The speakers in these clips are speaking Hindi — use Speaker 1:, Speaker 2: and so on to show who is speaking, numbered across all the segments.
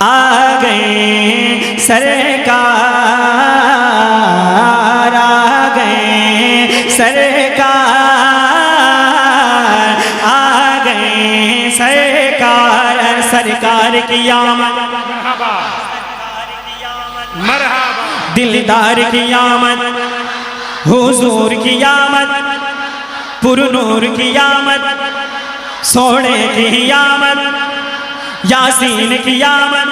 Speaker 1: आ गए सरकार, आ गए सरकार, आ गए सरकार, सरकार की आमद,
Speaker 2: मरहबा
Speaker 1: दिलदार की आमद, हुजूर की आमद, पुरनूर की आमद, सोने की आमद, यासीन की आमद,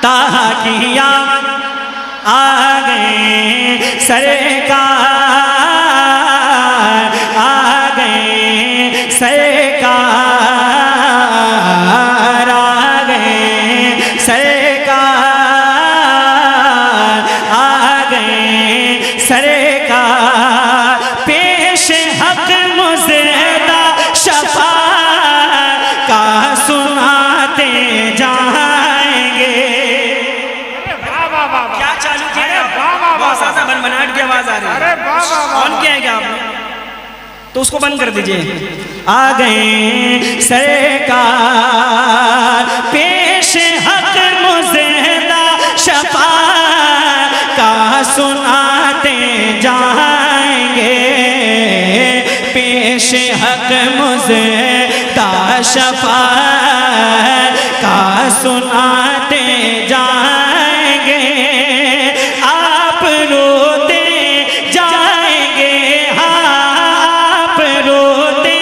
Speaker 1: ताहा की आमद, आ गए सरकार, आ गए सरकार, आ गए सरकार, आ गए सरकार, पेश हक मुज़दा शफा का सुनाते जाएंगे। क्या चालू किया? बहुत ज्यादा बनबनाहट की आवाज आ रही है। ऑन किया है क्या आपने? तो उसको बंद कर दीजिए। आ गए सरकार, पेश हक मुज़दा शफा का सुनाते जाएंगे, पेश हक मुज़दा शफा का सुनाते जाएंगे। आप रोते जाएंगे, हाँ आप रोते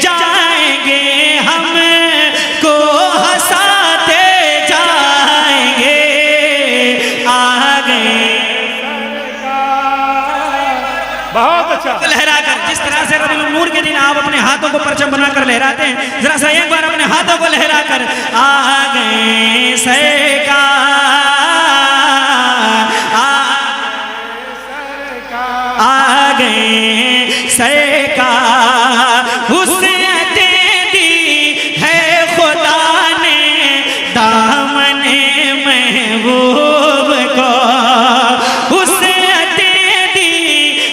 Speaker 1: जाएंगे, हमको हंसाते जाएंगे। आ गए
Speaker 2: बहुत अच्छा
Speaker 1: लहरा कर, जिस तरह से रबीउल नूर के दिन आप अपने हाथों को परचम बनाकर लहराते हैं, जरा सा एक बार अपने हाथों को लहरा कर आ गए सरकार, आ गए सरकार, हुस्न दी है खुदा ने दामने महबूब को, हुस्न दी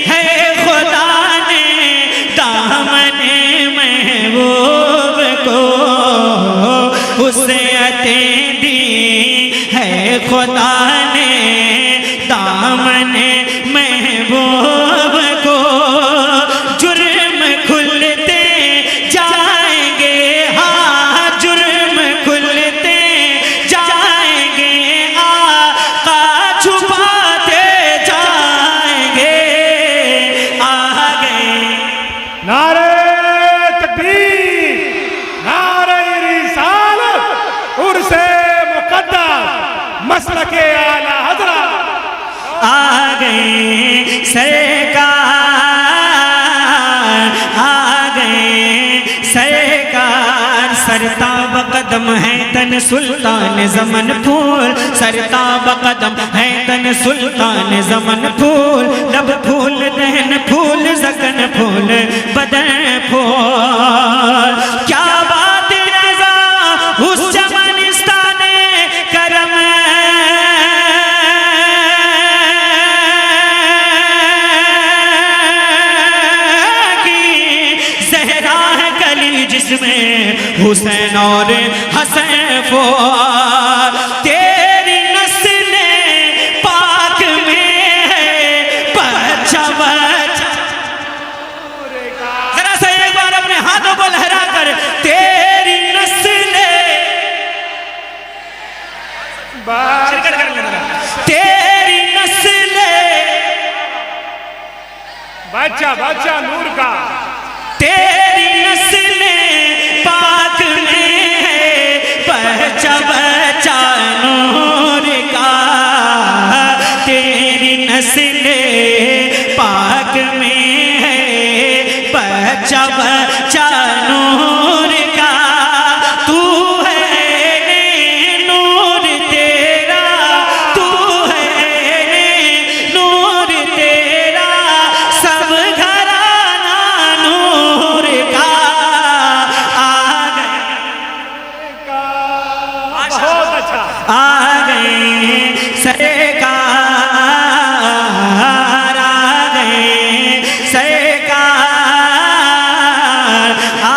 Speaker 1: है खुदा ने दामने महबूब को, हुस्न दी है खुदा ने दामने महबूब को, जुर्म खुलते जाएंगे, हाँ जुर्म खुलते जाएंगे, आका छुपाते जाएंगे। आ गए
Speaker 2: नारे तकबीर, नारे रिसालत, उर्से मुक़द्दस, मसलके आला हज़रत।
Speaker 1: आ गए सरकार, आ गए सरकार, सरताब कदम है तन सुल्तान ज़मन फूल, सरताब कदम है तन सुल्तान ज़मन फूल, लब फूल दहन फूल ज़कन फूल बदन फूल। क्या बात रज़ा उस चमनिस्ताने करम, जिसमें हुसैन और हसन फौर, तेरी नस्ल पाक में है बच्चा बच्चा। जरा सा एक बार अपने हाथों को लहरा कर तेरी नस्ल, तेरी नस्ल,
Speaker 2: बच्चा बच्चा नूर का,
Speaker 1: तेरी नस्ल पाक में है बच्चा बच्चा नूर का, तेरी नस्ल पाक में है बच्चा बच्चा नूर का, तू है नूर तेरा, तू है नूर तेरा, सब घराना नूर का। आ गए,
Speaker 2: बहुत अच्छा,
Speaker 1: आ गए सरकार, आ गए सरकार, आ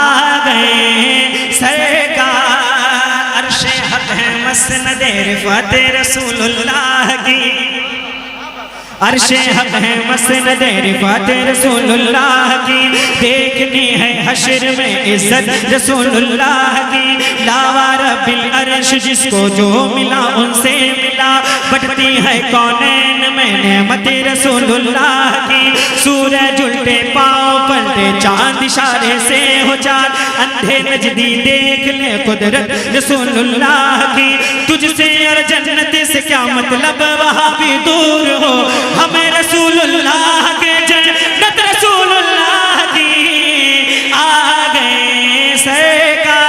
Speaker 1: गए सरकार, अर्शे हक है मस मसनद रिफ़अत रसूलुल्लाह की, अर्शे हक है मसनद रिफ़अत रसूलुल्लाह की, देखनी है हश्र में इज्जत रसूलुल्लाह की। लावार बिल अर्श जिसको जो मिला उनसे मिला, बटती है कौनैन में नेमत रसूलुल्लाह की। सूरज उल्टे पाँव पलटे चांद इशारे से हो चाँद, अंधे नजदी देख ले कुदरत रसूलुल्लाह की। तुझसे और जन्नत से क्या मतलब, वहाँ भी दूर हो हमें रसूलुल्लाह के, जन्नत रसूलुल्लाह की। आ गए सरकार,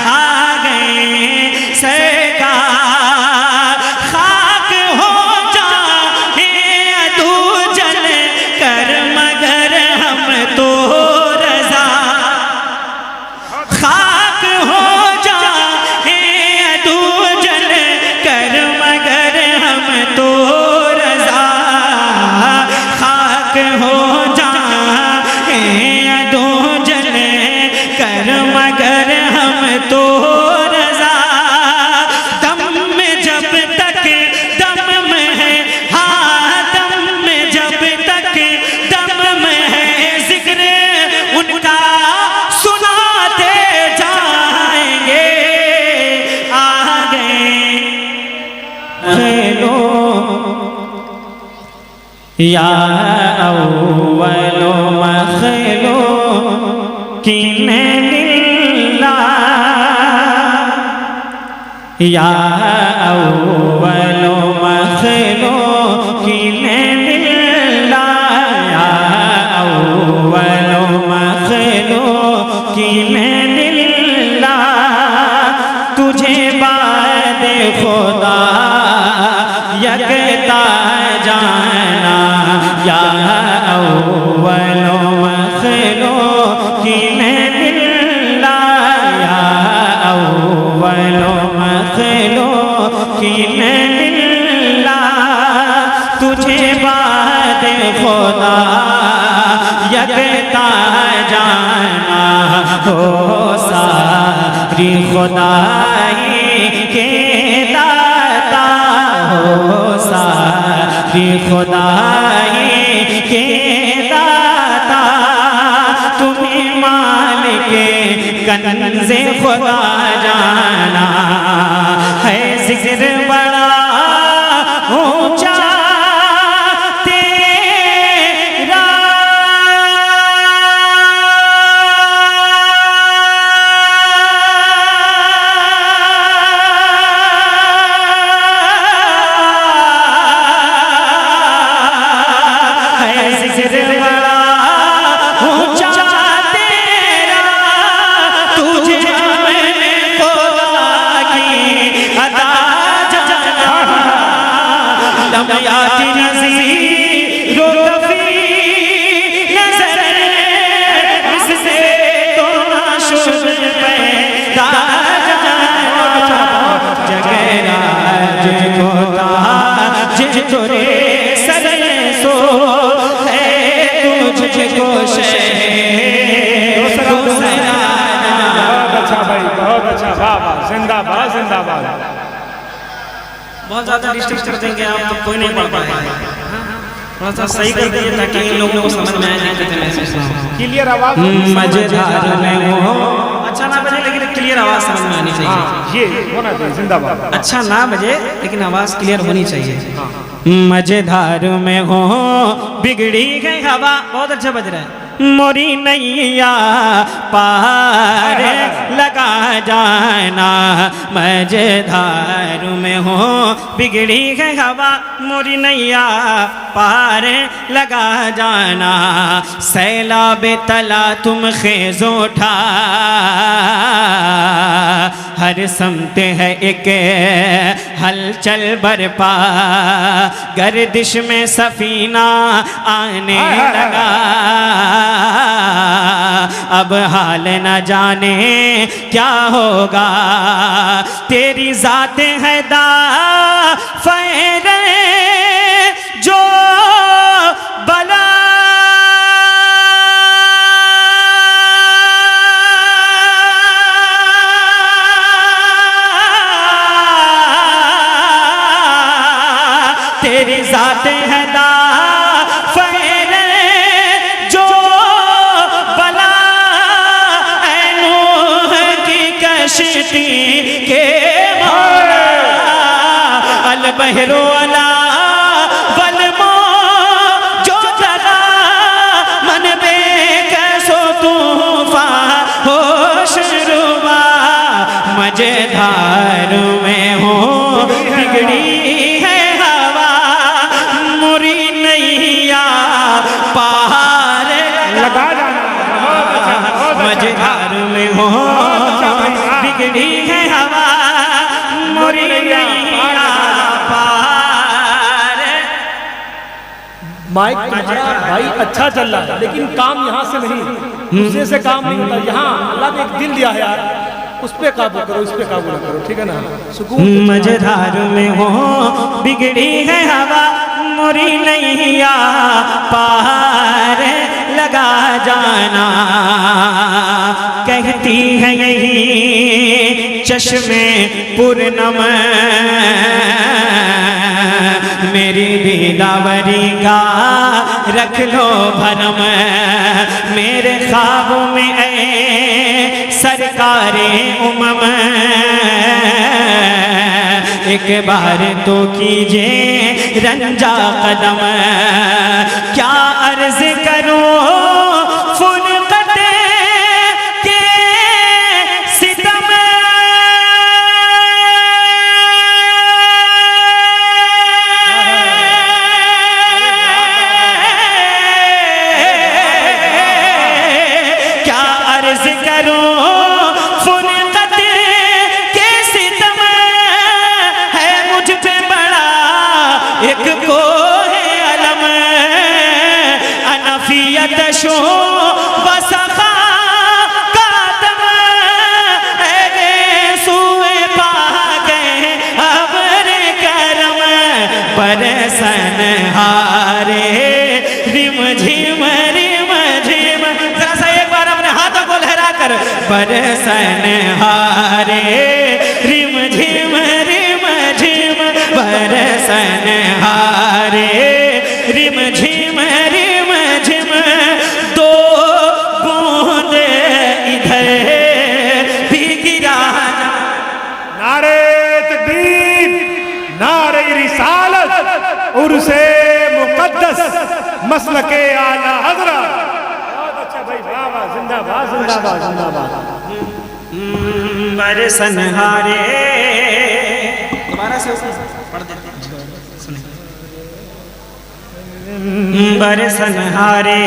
Speaker 1: आ गए सरकार, खाक हो जाए अदू जल कर मगर हम तो रजा, खाक हो जाए अदू जल कर मगर हम तो रजा, खाक हो जाए अदू जल कर मगर हम तो रजा। दम में जब तक दम में है, हाँ दम में जब तक दम में है, जिक्र उनका सुनाते जाएंगे। आ गए खेलो या अव्वलो मखलो किने लिल्ला, या अव्वलो मखलो किने लिल्ला, या अव्वलो मखलो किने लिल्ला। तुझे बाद खुदा यकता जाना, या अव्वलो मखलो किने लिल्ला, या अव्वलो मखलो किने लिल्ला। तुझे बाद खुदा यकता जाना, हो सारी खुदाई के दाता, हो सारी खुदाई के दाता। तुम्हें मालिक कंज़े खुदा जाना है, जिक्र बड़ा ऊंचा तेरा। है जिक्र बड़ा ऊंचा तेरा, तुझे मैंने खुदा की अता जाना। लम्याती नज़ीर रफ़ी नज़र, इससे तो ना शुभ पैदा जाना। जगराज को ताज तोरे सर सो है, तुझको शहर को सराना।
Speaker 2: बहुत अच्छा भाई, बहुत अच्छा, वाह वाह, जिंदाबाद जिंदाबाद।
Speaker 1: बहुत ज़्यादा डिस्टर्ब कर देंगे आप तो कोई नहीं पढ़ पाएगा। थोड़ा सा सही कर दीजिए ताकि इन लोगों को समझ में आए नहीं कहते मैं।
Speaker 2: क्लियर आवाज,
Speaker 1: मजेदार में हो, अच्छा ना बजे लेकिन क्लियर आवाज़ समझ में आनी चाहिए।
Speaker 2: हाँ, ये होना चाहिए, जिंदाबाद।
Speaker 1: अच्छा ना बजे लेकिन आवाज़ क्लियर होनी चाहिए। मजेदार में हो बिगड़ी गई हवा, बहुत अच्छा बज रहा है। मोरी नैया पार लगा जाना, मजेदार में हो बिगड़ी है हवा, मोरी नैया पार लगा जाना। सैलाबे तला तुम खेज़ो उठा, हर समते है एक हलचल बरपा। गर्दिश में सफीना आने लगा, अब हाल न जाने क्या होगा। तेरी ज़ात है दा फैरे जो बला, तेरी जात है दा फैल जो बला नूह की कश्ती के मौला अल बहरो अला वलमो जो दगा मन बेकसो तूफान होश रुबा मजेदार में हो बिगड़ी है हवा मुरी नैया पार
Speaker 2: लगा जाना।
Speaker 1: मजेदार में हो बिगड़ी है हवा मुरी नैया पार।
Speaker 3: माइक तुम्हारा भाई अच्छा चल रहा है, लेकिन काम यहाँ से नहीं, दूसरे से काम नहीं होता। यहाँ अल्लाह ने एक दिल दिया है यार, उस पे काबू करो, इस पे काबू ना करो, ठीक है ना। सुकून
Speaker 1: मजेदार में हो बिगड़ी है हवा मुरी नैया पार लगा जाना। कहती है यही चश्मे पूर्णम मेरी दीदावरी का रख लो भरम मेरे ख्वाबों में ऐ सरकारे उमम एक बार तो कीजिए रंजा कदम क्या अर्ज करूं फुरकत के सितम क्या अर्ज करूं एक को है अलम अनफियत शो बसखा कातम रे सुए पा गए अबर करम बरसन हारे रिम झिम जरा सा एक बार अपने हाथों को लहरा कर बरसन हारे रिम झिम बरसन हारे रिम झिम दो बूंद इधर भी गिरा।
Speaker 2: नारे तकबीर, नारे रिसालत, उर्से मुकद्दस, मसलके आला हज़रत। बहुत अच्छा भाई, वाह वाह, जिंदाबाद जिंदाबाद जिंदाबाद।
Speaker 1: बरसन हारे दोबारा से पढ़ देते बरसन हारे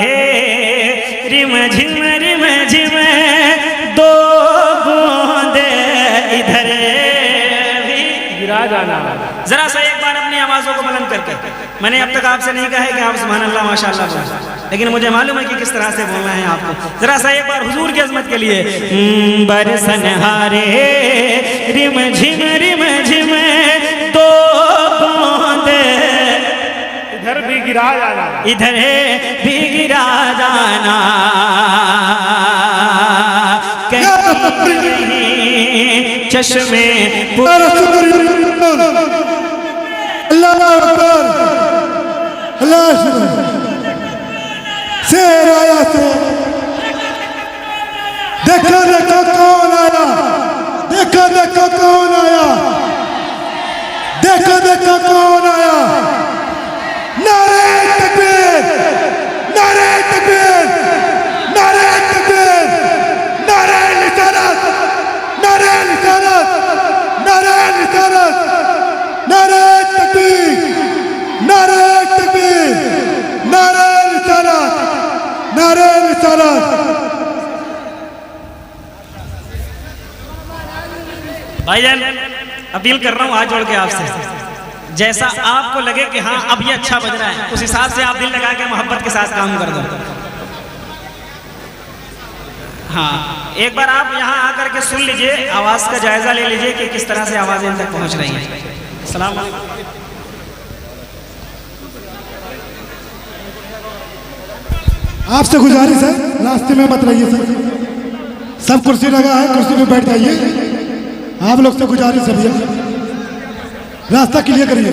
Speaker 1: रिम झिम दो बूंद इधर भी गिरा जाना। जरा सा एक बार अपनी आवाजों को बुलंद करके, मैंने अब तक आपसे नहीं कहा है कि आप सुभान अल्लाह माशाअल्लाह बोलें, लेकिन मुझे मालूम है कि किस तरह से बोलना है आपको। जरा सा एक बार हुजूर की अजमत के लिए बरसन हारे रिम झिम दो बूंद
Speaker 2: इधर भी गिरा जाना,
Speaker 1: इधर भी गिरा जाना। चश्मे
Speaker 4: शेर आया तो देखो देखो कौन आया, देखो देखो कौन आया, देखो देखो कौन आया। नारे तकबीर, नारे तकबीर, नारे तकबीर, नारे रिसालत, नारे रिसालत, नारे रिसालत, नारे तकबीर, नारे तकबीर, नारे रिसालत, नारे रिसालत।
Speaker 1: भाईजान अपील कर रहा हूँ हाथ जोड़ के आपसे, जैसा आपको लगे कि हाँ अब ये अच्छा बज रहा है, उस हिसाब से आप दिल लगा के मोहब्बत के साथ काम कर दो। हाँ, एक बार आप यहाँ आकर के सुन लीजिए, आवाज़ का जायज़ा ले लीजिए कि किस तरह से आवाज़ें इन तक पहुँच रही हैं। सलाम अलैकुम।
Speaker 4: आपसे गुजारिश है, रास्ते में मत रहिए सर, सब कुर्सी लगा है, कुर्सी पे बैठ जाइए। आप लोग से गुजारिश है भैया, रास्ता क्लियर करिए।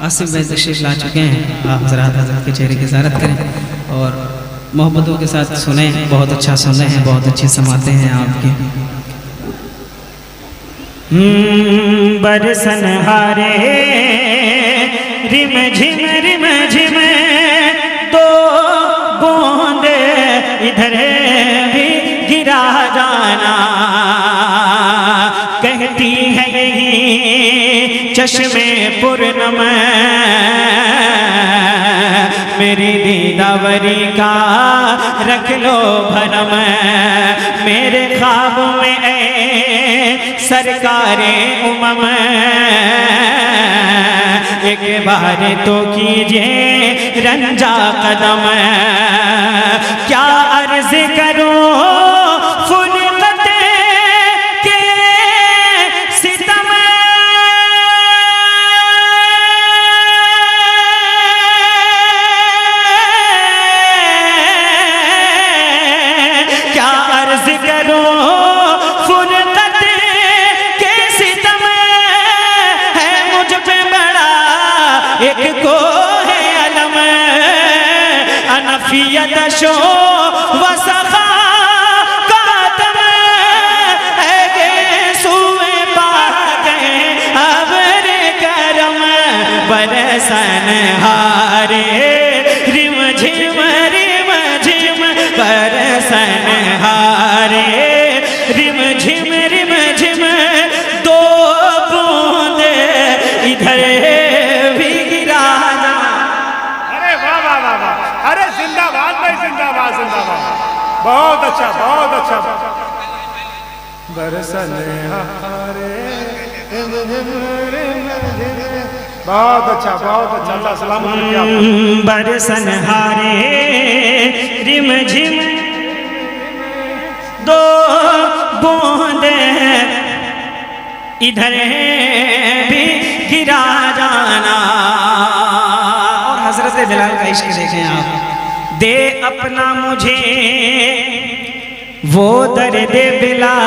Speaker 5: आसिफ भाई तशरीफ ला चुके हैं। आप हजरात हजरत के चेहरे की ज़ियारत करें और मोहब्बतों के साथ सुने। बहुत अच्छा सुन रहे हैं, बहुत अच्छी समाते हैं आपकी।
Speaker 1: बरसन हारे रिम झिम तो बूंद इधर भी गिरा जाना। कहती है यही चश्मे पूर्णम मेरी दीदावरी का रख लो भरम। मेरे ख्वाब में ऐ सरकारे उमम एक बार तो कीजिए रंजा कदम। क्या अर्ज करूं फुरकत के सितम। क्या अर्ज करूं फुरकत के सितम है मुझ पे बड़ा एक को है अलम। अनफियत शो वसखा कातम है सुए पा गए अबर करम। बरसन हारे रिम झिम बरसन हारे रिम झिम दो बूंद इधर भी गिरा जा।
Speaker 2: अरे वाह वाह वाह वाह, अरे जिंदाबाद भाई, जिंदाबाद जिंदाबाद। बहुत अच्छा बहुत अच्छा। बरसन हारे बहुत अच्छा बहुत अच्छा। अल्लाह सलामत रखे आपको।
Speaker 1: बरसन हारे रिम झिम दो बूंद इधर भी गिरा जाना। और हजरत बिलाल का इश्क देखें आप। दे अपना मुझे वो दर्द बिलाल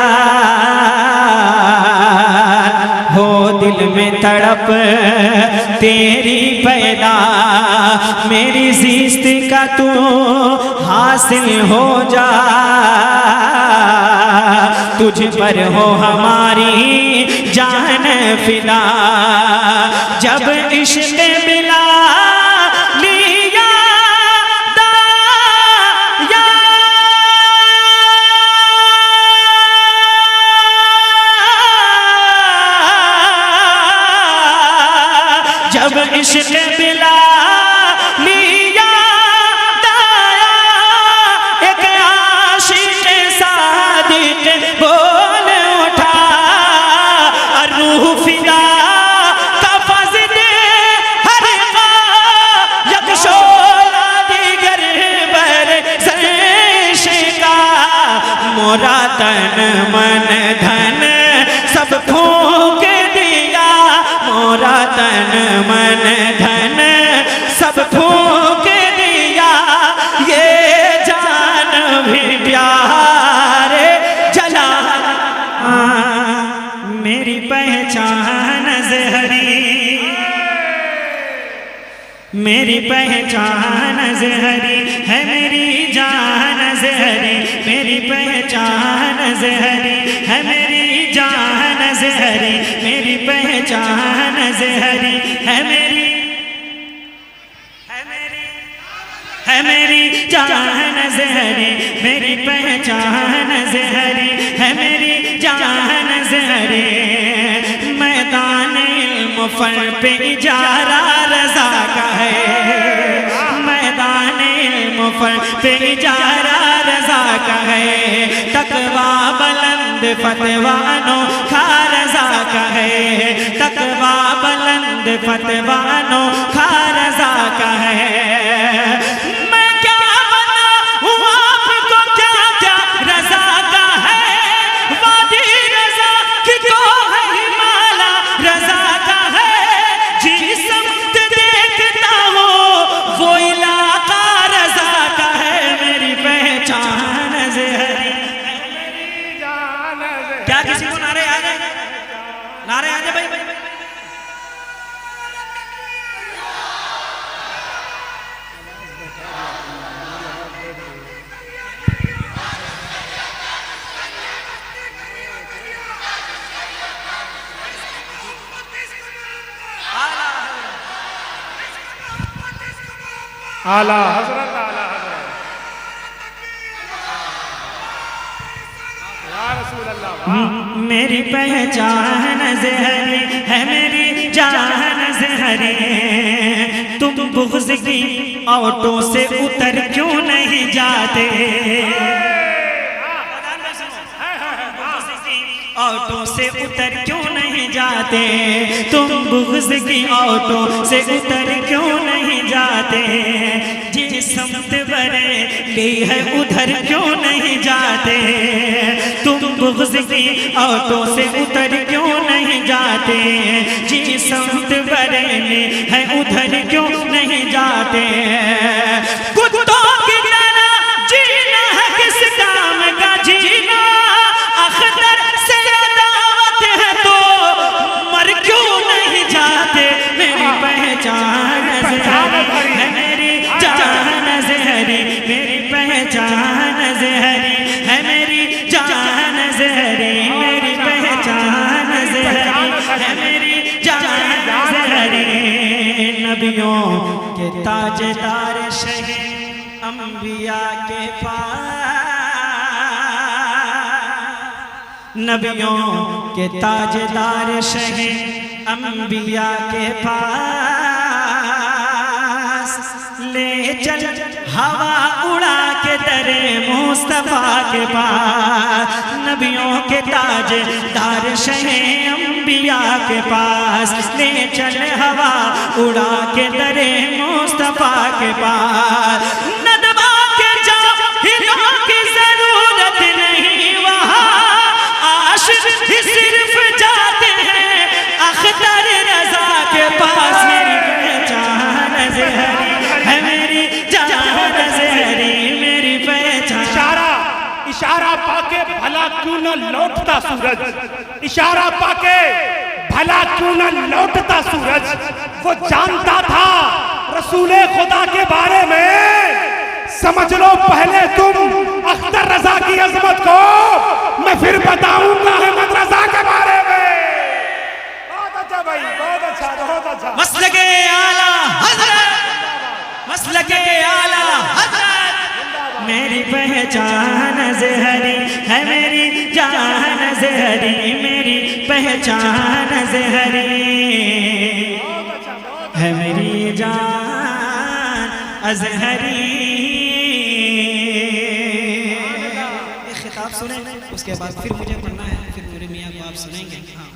Speaker 1: हो दिल में तड़प तेरी पैदा। मेरी ज़िस्त का तू हासिल हो जा। तुझ पर हो हमारी जान फिदा। जब इश्क मिला लिया दाया जब इश्क मिला लिया दाया एक आशिक सादिक बोल उठा। रूह फिदा का फज़द हर का यकशोला दिगर बर का। मोरा तन मन धन सब फूंक दिया। मोरा तन मन धन सब फूंक दिया। ये जान भी प्यार जला। मेरी पहचान ज़हरी मेरी पहचान ज़हरी है मेरी जान ज़हरी। मेरी पहचान ज़हरी है मेरी जान ज़हरी। मेरी पहचान ज़हरी है मेरी जान ज़हरी। मेरी पहचान ज़हरी है मेरी जान ज़हरी। मैदान इल्म फन पे इजारा रज़ा का है। मैदान इल्म फन पे इजारा रज़ा का है। तकवा बुलंद फतवा अनोखा रज़ा का है। तकवा बुलंद फतवा अनोखा रज़ा का है। मैं क्या बना हूँ आपको क्या क्या रज़ा का है। वादी रज़ा की को है हिमाला रज़ा का है। जिस समत देखता हो वो इलाका रज़ा का है। मेरी पहचान ज़हरी। क्या किसी को नारे आ जाए? नारे आ जाए भाई।
Speaker 2: आला हजरत आला हजरत या रसूल अल्लाह।
Speaker 1: मेरी पहचान ज़हरी है मेरी जान ज़हरी, तुम बुग़्ज़ की ऑटो से उतर क्यों नहीं जाते? ऑटो से उतर क्यों नहीं जाते? तुम बुग़्ज़ की ऑटो से उतर क्यों नहीं जाते? जिस समत बरेली है उधर क्यों नहीं जाते? तुम बुग़्ज़ की ऑटो से उतर क्यों नहीं जाते? जिस समत बरेली है उधर क्यों नहीं जाते? कुत्तों की तरह जीना है किस काम का जीना? अख्तर से दावत है तो मर क्यों नहीं जाते? मेरी पहचान ज़हरी है मेरी जान ज़हरी, मेरी पहचान ज़हरी है मेरी जान ज़हरी, मेरी पहचान ज़हरी है मेरी जान ज़हरी। नबियों के ताजदार शहे अंबिया के पास, नबियों के ताजदार शहे अंबिया के पास, ले चल हवा उड़ा के दरे मुस्तफा के पास। नबियों के ताजदार शहे अंबिया के पास, ले चल हवा उड़ा के दरे मुस्तफा के पास। नदवा के जाहिलों की जरूरत नहीं वहाँ, आशिक ही सिर्फ जाते हैं अख्तर रज़ा के पास। मेरी पहचान ज़हरी है मेरी जान ज़हरी, मेरी पहचान।
Speaker 2: इशारा इशारा पाके भला क्यों न लौटता सूरज, इशारा पाके भला क्यों न लौटता सूरज। वो जानता था रसूले खुदा के बारे में, समझ लो पहले तुम अख्तर रज़ा की अजमत को, मैं फिर बताऊंगा अहमद रज़ा के बारे में। बहुत अच्छा भाई, बहुत अच्छा, बहुत अच्छा।
Speaker 1: मसलके आला हज़रत, मसलके आला हज़रत, मेरी पहचान ज़हरी है मेरी जान ज़हरी, मेरी पहचान ज़हरी है मेरी जान अज़हरी। खिताब सुने, उसके बाद फिर मुझे पढ़ना है, फिर मेरे मियाँ को आप सुनेंगे। हाँ।